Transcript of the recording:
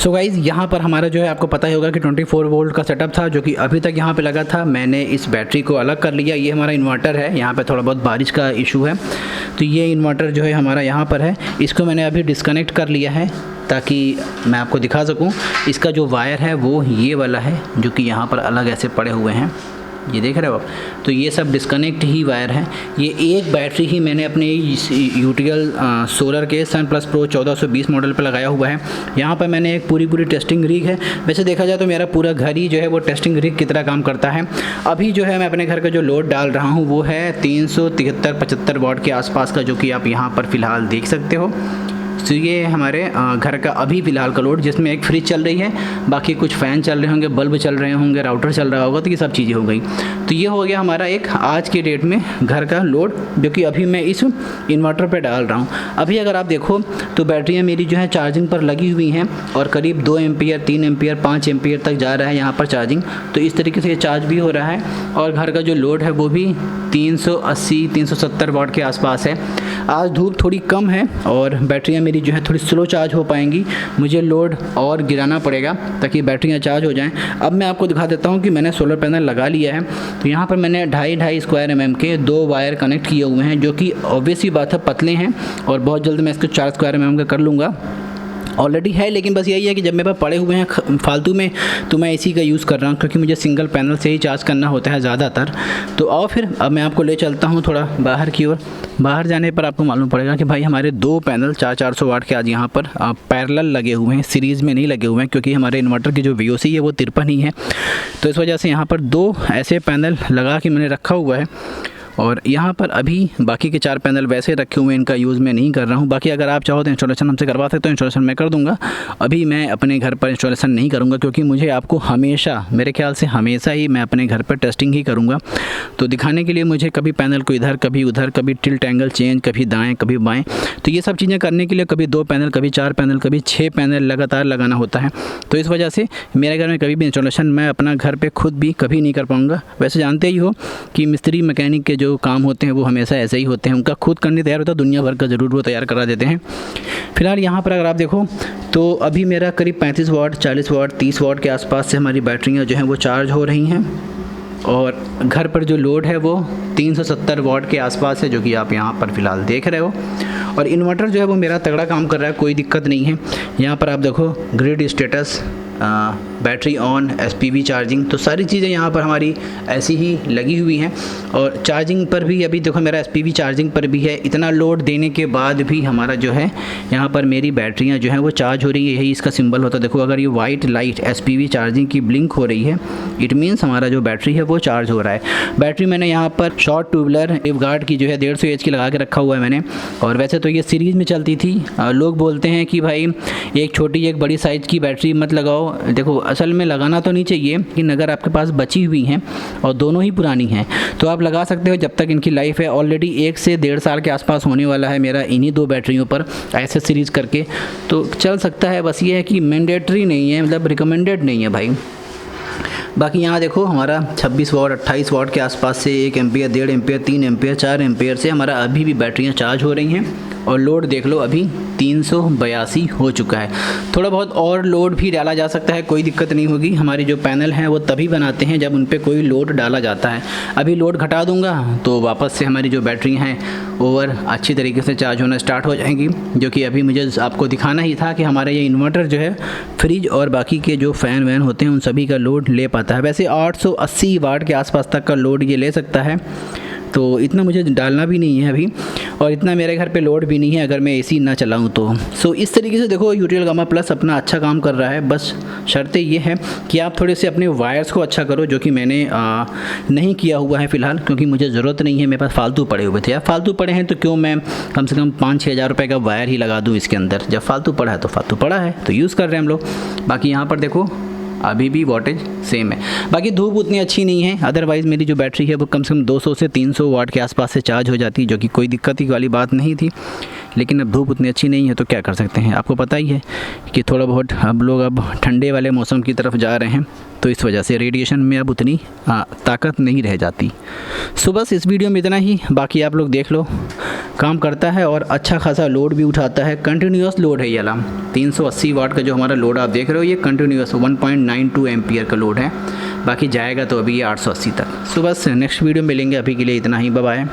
So guys यहाँ पर हमारा जो है आपको पता ही होगा कि 24 वोल्ट का सेटअप था जो कि अभी तक यहाँ पे लगा था। मैंने इस बैटरी को अलग कर लिया। ये हमारा इन्वर्टर है, यहाँ पे थोड़ा बहुत बारिश का इशू है तो ये इन्वर्टर जो है हमारा यहाँ पर है। इसको मैंने अभी डिस्कनेक्ट कर लिया है ताकि मैं आपको दिखा सकूं। इसका जो वायर है वो ये वाला है जो कि यहाँ पर अलग ऐसे पड़े हुए हैं, ये देख रहे हो आप। तो ये सब डिस्कनेक्ट ही वायर है। ये एक बैटरी ही मैंने अपने यूटीएल सोलर के सन प्लस प्रो 1420 मॉडल पर लगाया हुआ है। यहाँ पर मैंने एक पूरी टेस्टिंग रिग है। वैसे देखा जाए तो मेरा पूरा घर ही जो है वो टेस्टिंग रिग की तरह काम करता है। अभी जो है मैं अपने घर का जो लोड डाल रहा हूँ वो है 373-75 वाट के आसपास का, जो कि आप यहाँ पर फ़िलहाल देख सकते हो। तो ये हमारे घर का अभी फ़िलहाल का लोड, जिसमें एक फ्रिज चल रही है, बाकी कुछ फ़ैन चल रहे होंगे, बल्ब चल रहे होंगे, राउटर चल रहा होगा, तो ये सब चीज़ें हो गई। तो ये हो गया हमारा एक आज के डेट में घर का लोड, जो कि अभी मैं इस इन्वर्टर पे डाल रहा हूँ। अभी अगर आप देखो तो बैटरियाँ मेरी जो है चार्जिंग पर लगी हुई हैं और करीब 2 एम्पियर, 3 एम्पियर, 5 एम्पियर तक जा रहा है यहाँ पर चार्जिंग। तो इस तरीके से ये चार्ज भी हो रहा है और घर का जो लोड है वो भी 380-370 वाट के आसपास है। आज धूप थोड़ी कम है और बैटरियाँ मेरी जो है थोड़ी स्लो चार्ज हो पाएंगी। मुझे लोड और गिराना पड़ेगा ताकि बैटरियाँ चार्ज हो जाएं। अब मैं आपको दिखा देता हूँ कि मैंने सोलर पैनल लगा लिया है। तो यहाँ पर मैंने 2.5 स्क्वायर mm के 2 वायर कनेक्ट किए हुए हैं, जो कि ऑब्वियस ही बात है पतले हैं और बहुत जल्द मैं इसको 4 स्क्वायर mm का कर लूँगा। ऑलरेडी है, लेकिन बस यही है कि जब मेरे पास पड़े हुए हैं फालतू में तो मैं इसी का यूज़ कर रहा हूँ, क्योंकि मुझे सिंगल पैनल से ही चार्ज करना होता है ज़्यादातर। तो आओ फिर अब मैं आपको ले चलता हूँ थोड़ा बाहर की ओर। बाहर जाने पर आपको मालूम पड़ेगा कि भाई हमारे 2 पैनल 400 वाट के आज यहाँ पर पैरेलल लगे हुए हैं, सीरीज़ में नहीं लगे हुए हैं, क्योंकि हमारे इन्वर्टर की जो VOC है वो 53 ही है। तो इस वजह से यहाँ पर 2 ऐसे पैनल लगा के मैंने रखा हुआ है और यहाँ पर अभी बाकी के 4 पैनल वैसे रखे हुए हैं, इनका यूज़ मैं नहीं कर रहा हूँ। बाकी अगर आप चाहो तो इंस्टॉलेशन हमसे करवा सकते हो, इंस्टॉलेशन मैं कर दूँगा। अभी मैं अपने घर पर इंस्टॉलेशन नहीं करूँगा, क्योंकि मुझे आपको हमेशा, मेरे ख्याल से हमेशा ही मैं अपने घर पर टेस्टिंग ही करूँगा। तो दिखाने के लिए मुझे कभी पैनल को इधर, कभी उधर, कभी टिल्ट एंगल चेंज, कभी दाएँ कभी बाएँ, तो ये सब चीज़ें करने के लिए कभी 2 पैनल, कभी 4 पैनल, कभी 6 पैनल लगातार लगाना होता है। तो इस वजह से मेरे घर में कभी भी इंस्टॉलेशन मैं अपना घर पर खुद भी कभी नहीं कर पाऊँगा। वैसे जानते ही हो कि मिस्त्री मैकेनिक के जो काम होते हैं वो हमेशा ऐसे ही होते हैं, उनका खुद करने तैयार होता है, दुनिया भर का ज़रूर वो तैयार करा देते हैं। फिलहाल यहाँ पर अगर आप देखो तो अभी मेरा करीब 35 वाट, 40 वाट, 30 वाट के आसपास से हमारी बैटरियाँ जो हैं वो चार्ज हो रही हैं और घर पर जो लोड है वो 370 वाट के आसपास है, जो कि आप यहाँ पर फ़िलहाल देख रहे हो। और इन्वर्टर जो है वो मेरा तगड़ा काम कर रहा है, कोई दिक्कत नहीं है। यहाँ पर आप देखो grid status, battery on, SPV charging, तो सारी चीज़ें यहाँ पर हमारी ऐसी ही लगी हुई हैं। और चार्जिंग पर भी अभी देखो मेरा SPV चार्जिंग पर भी है। इतना लोड देने के बाद भी हमारा जो है यहाँ पर मेरी बैटरियाँ जो हैं वो चार्ज हो रही है। यही इसका सिंबल होता है। देखो अगर ये वाइट लाइट SPV चार्जिंग की ब्लिंक हो रही है, इट मीन्स हमारा जो बैटरी है वो चार्ज हो रहा है। बैटरी मैंने यहाँ पर शॉर्ट ट्यूबलर सेफगार्ड की जो है 150 H की लगा के रखा हुआ है मैंने। और वैसे तो ये सीरीज़ में चलती थी। लोग बोलते हैं कि भाई एक छोटी एक बड़ी साइज़ की बैटरी मत लगाओ। देखो असल में लगाना तो नहीं चाहिए, लेकिन अगर आपके पास बची हुई हैं और दोनों ही पुरानी हैं तो आप लगा सकते हो जब तक इनकी लाइफ है। ऑलरेडी 1 से 1.5 साल के आसपास होने वाला है मेरा इन्हीं 2 बैटरियों पर ऐसे सीरीज़ करके, तो चल सकता है। बस ये है कि मैंडेटरी नहीं है, मतलब रिकमेंडेड नहीं है भाई। बाकी यहाँ देखो हमारा 26 वाट, 28 वाट के आसपास से 1 एम्पियर, 1.5 एम्पियर, 3 एम्पियर, 4 एम्पियर से हमारा अभी भी बैटरियाँ चार्ज हो रही हैं। और लोड देख लो अभी 382 हो चुका है। थोड़ा बहुत और लोड भी डाला जा सकता है, कोई दिक्कत नहीं होगी। हमारे जो पैनल हैं वो तभी बनाते हैं जब उन पे कोई लोड डाला जाता है। अभी लोड घटा दूंगा तो वापस से हमारी जो बैटरी हैं ओवर अच्छी तरीके से चार्ज होना स्टार्ट हो जाएंगी, जो कि अभी मुझे आपको दिखाना ही था कि हमारा ये इन्वर्टर जो है फ्रिज और बाकी के जो फ़ैन वैन होते हैं उन सभी का लोड ले पाता है। वैसे 880 वाट के आसपास तक का लोड ये ले सकता है, तो इतना मुझे डालना भी नहीं है अभी, और इतना मेरे घर पे लोड भी नहीं है अगर मैं AC ना चलाऊं तो। सो इस तरीके से देखो यूटीएल गामा प्लस अपना अच्छा काम कर रहा है। बस शर्तें ये है कि आप थोड़े से अपने वायर्स को अच्छा करो, जो कि मैंने नहीं किया हुआ है फ़िलहाल, क्योंकि मुझे ज़रूरत नहीं है। मेरे पास फालतू पड़े हुए थे। यार फालतू पड़े हैं तो क्यों मैं कम से कम 5-6 हज़ार रुपये का वायर ही लगा दूँ इसके अंदर। जब फालतू पड़ा है तो फालतू पड़ा है, तो यूज़ कर रहे हैं हम लोग। बाकी यहाँ पर देखो अभी भी वोल्टेज सेम है। बाकी धूप उतनी अच्छी नहीं है, अदरवाइज़ मेरी जो बैटरी है वो कम से कम 200 से 300 वाट के आसपास से चार्ज हो जाती, जो कि कोई दिक्कत ही वाली बात नहीं थी। लेकिन अब धूप उतनी अच्छी नहीं है तो क्या कर सकते हैं। आपको पता ही है कि थोड़ा बहुत अब लोग अब ठंडे वाले मौसम की तरफ जा रहे हैं, तो इस वजह से रेडिएशन में अब उतनी ताकत नहीं रह जाती। सो बस इस वीडियो में इतना ही। बाकी आप लोग देख लो, काम करता है और अच्छा खासा लोड भी उठाता है। कंटिन्यूस लोड है ये अलार्म। 380 वाट का जो हमारा लोड आप देख रहे हो ये कंटिन्यूस 1.92 एम्पियर का लोड है। बाकी जाएगा तो अभी ये 880 तक। सो बस नेक्स्ट वीडियो मिलेंगे, अभी के लिए इतना ही, बाय बाय।